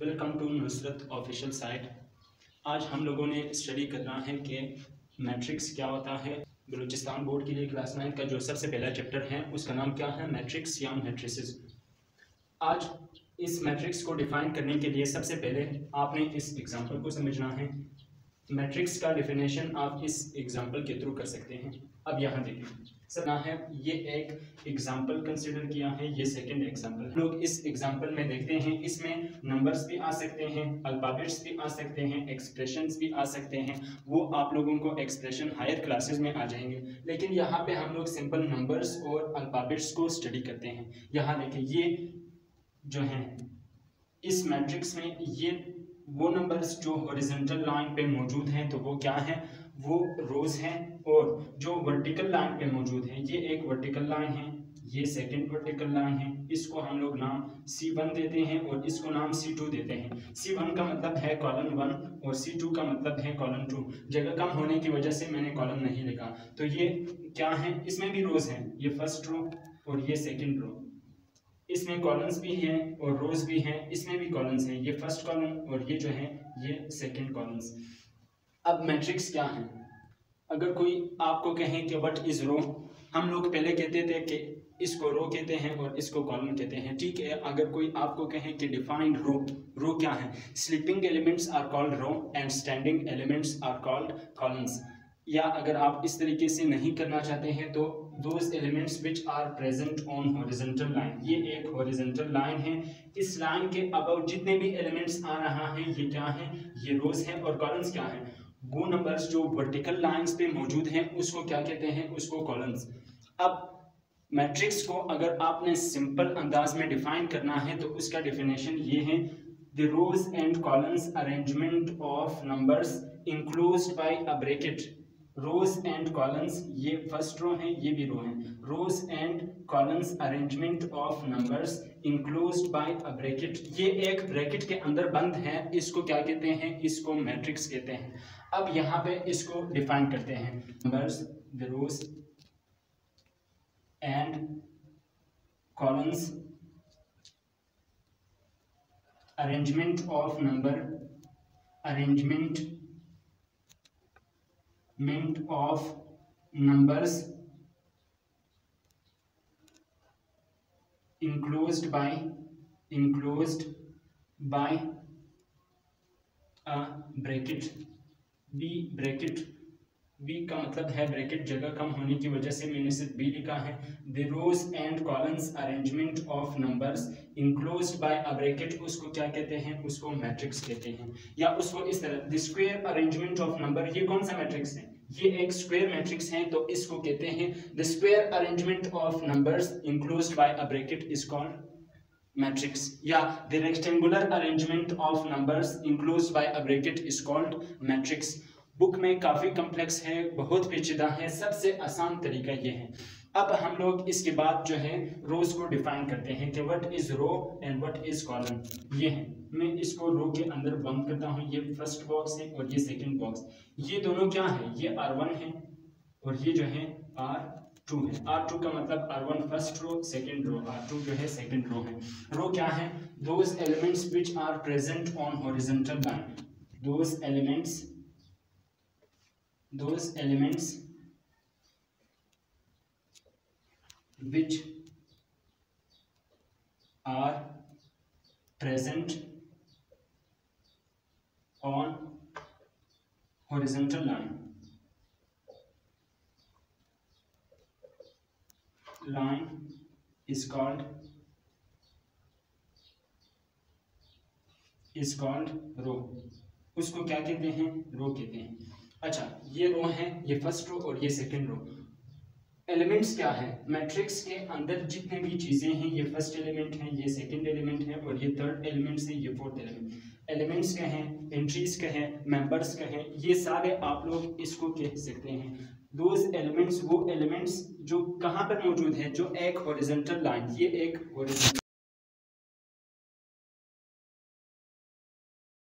Welcome to Nusrat official site. आज हम लोगों ने स्टडी करना है कि मैट्रिक्स क्या होता है। बलूचिस्तान बोर्ड के लिए क्लास 9 का जो सबसे पहला चैप्टर है उसका नाम क्या है, मैट्रिक्स या मैट्रिसेस। आज इस मैट्रिक्स को डिफाइन करने के लिए सबसे पहले आपने इस एग्जांपल को समझना है। मैट्रिक्स का डिफिनेशन आप इस एग्जांपल के थ्रू कर सकते हैं। अब यहाँ देखिए सर ना है, ये एक एग्जांपल कंसिडर किया है, ये सेकंड एग्जांपल। लोग इस एग्जांपल में देखते हैं, इसमें नंबर्स भी आ सकते हैं, अल्फाबेट्स भी आ सकते हैं, एक्सप्रेशंस भी आ सकते हैं। वो आप लोगों को एक्सप्रेशन हायर क्लासेस में आ जाएंगे, लेकिन यहाँ पे हम लोग सिंपल नंबर्स और अल्फाबेट्स को स्टडी करते हैं। यहाँ देखिए ये जो है इस मैट्रिक्स में ये वो नंबर्स जो हॉरिजॉन्टल लाइन पे मौजूद हैं तो वो क्या है, वो रोज हैं। और जो वर्टिकल लाइन पे मौजूद है ये एक वर्टिकल लाइन है, ये सेकंड वर्टिकल लाइन है। इसको हम लोग नाम C1 देते हैं और इसको नाम C2 देते हैं। C1 का मतलब है कॉलम 1 और C2 का मतलब है कॉलम 2। जगह कम होने की वजह से मैंने कॉलम नहीं लिखा। तो ये क्या है, इसमें भी रोज हैं, ये फर्स्ट रो और ये सेकेंड रो। इसमें कॉलम्स भी हैं और रोज भी हैं, इसमें भी कॉलम्स हैं, ये फर्स्ट कॉलम और ये जो है ये सेकंड कॉलम्स। अब मैट्रिक्स क्या है, अगर कोई आपको कहे कि व्हाट इज रो, हम लोग पहले कहते थे कि इसको रो कहते हैं और इसको कॉलम कहते हैं, ठीक है। अगर कोई आपको कहे कि डिफाइंड रो, रो क्या है, sleeping elements are called row and standing elements are called columns. या अगर आप इस तरीके से नहीं करना चाहते हैं तो those elements which are present on horizontal line, ये एक हॉरिजॉन्टल लाइन है। इस लाइन के अबाउट जितने भी एलिमेंट्स आ रहा है ये क्या है, ये रोज है। और कॉलम्स क्या है, वो नंबर्स जो वर्टिकल लाइंस पे मौजूद हैं उसको क्या कहते हैं, उसको कॉलम्स। अब मैट्रिक्स को अगर आपने सिंपल अंदाज में डिफाइन करना है तो उसका डिफिनेशन ये है, the rows and columns arrangement of numbers enclosed by a bracket. Rows and columns, ये फर्स्ट रो है, ये भी रो है। Rows and columns arrangement of numbers enclosed by a bracket, ये एक ब्रैकेट के अंदर बंद है, इसको क्या कहते हैं, इसको मैट्रिक्स कहते हैं। अब यहाँ पे इसको डिफाइन करते हैं, numbers the rows and columns arrangement of number, arrangement of numbers enclosed by a bracket। B का मतलब है ब्रैकेट, जगह कम होने की वजह से मैंने सिर्फ बी लिखा है। The rows and columns arrangement of numbers enclosed by a bracket, उसको क्या कहते हैं, उसको मैट्रिक्स कहते हैं। या उसको इस तरह the square arrangement of number, ये कौन सा मैट्रिक्स है, ये एक स्क्वायर मैट्रिक्स है, तो इसको कहते हैं the square arrangement of numbers enclosed by a bracket is called matrix. या the rectangular arrangement of numbers enclosed by a bracket is called matrix. Book में काफी कॉम्प्लेक्स है, बहुत पेचीदा है, सबसे आसान तरीका ये है। अब हम लोग इसके बाद जो है रोज को डिफाइन करते हैं कि what is row and what is column. ये है, मैं इसको रो के अंदर बंद करता हूँ, ये फर्स्ट बॉक्स है और ये सेकंड बॉक्स। ये दोनों क्या है, ये R1 है और ये जो है R2 है। R2 का मतलब R1 first row, second row, R2 जो है सेकंड रो है। रो क्या है, those elements which are present on horizontal line, those elements which are present on horizontal line is called row. उसको क्या कहते हैं, रो कहते हैं। अच्छा, ये रो है, ये फर्स्ट रो और ये सेकंड रो। एलिमेंट्स क्या है, मैट्रिक्स के अंदर जितने भी चीजें हैं, ये फर्स्ट एलिमेंट है, ये सेकंड एलिमेंट है और ये थर्ड एलिमेंट्स है, ये फोर्थ एलिमेंट। एलिमेंट्स कहें, एंट्रीज कहें, मेंबर्स कहें, ये सारे आप लोग इसको कह सकते हैं। दोज एलिमेंट्स, वो एलिमेंट्स जो कहाँ पर मौजूद है, जो एक हॉरिजॉन्टल लाइन, ये एक हॉरिजॉन्टल